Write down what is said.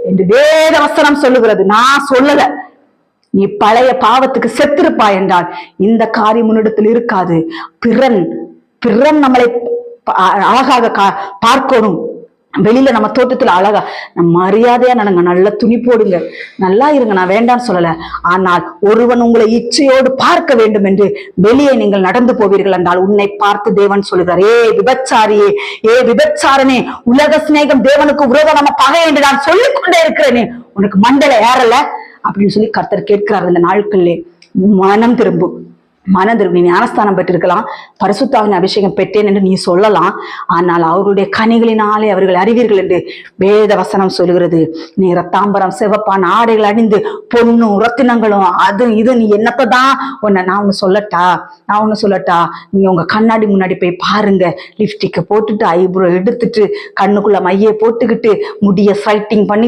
என்று வேத வசனம் சொல்லுகிறது, நான் சொல்லல. நீ பழைய பாவத்துக்கு செத்திருப்பாய் என்றால் இந்த காரியம் முன்னிடத்தில் இருக்காது. பிறன் பிறன் நம்மளை அழகாக பார்க்கணும். வெளியில நம்ம தோட்டத்துல அழகா நம்ம மரியாதையா நடங்க, நல்ல துணி போடுங்க, நல்லா இருங்க, நான் வேண்டான்னு சொல்லல. ஆனால் ஒருவன் உங்களை இச்சையோடு பார்க்க வேண்டும் என்று வெளியே நீங்கள் நடந்து போவீர்கள் என்றால் உன்னை பார்த்து தேவன் சொல்லுகிறார், ஏ விபச்சாரியே, ஏ விபச்சாரனே, உலக சிநேகம் தேவனுக்கு விரோதம் நம்ம பகை என்று நான் சொல்லிக்கொண்டே இருக்கிறேனே, உனக்கு மண்டல ஏறல அப்படின்னு சொல்லி கர்த்தர் கேட்கிறார். இந்த நாட்களிலே மனம் திரும்பும், மனம் திரும்பி. நீ ஞானஸ்தானம் பெற்றிருக்கலாம், பரிசுத்தாவின் அபிஷேகம் பெற்றேன் என்று நீ சொல்லலாம். ஆனால் அவருடைய கனிகளினாலே அவர்கள் அறிவீர்கள் என்று வேத வசனம் சொல்லுகிறது. நீ ரத்தாம்பரம் சிவப்பான ஆடைகள் அணிந்து பொண்ணும் ரத்தினங்களும் அது இது நீ என்னத்தை தான் நான் ஒண்ணு சொல்லட்டா, நீங்க உங்க கண்ணாடி முன்னாடி போய் பாருங்க. லிப்ஸ்டிக்கை போட்டுட்டு, ஐப்ரோ எடுத்துட்டு, கண்ணுக்குள்ள மைய போட்டுக்கிட்டு, முடிய ஸ்ட்ரைட்டிங் பண்ணி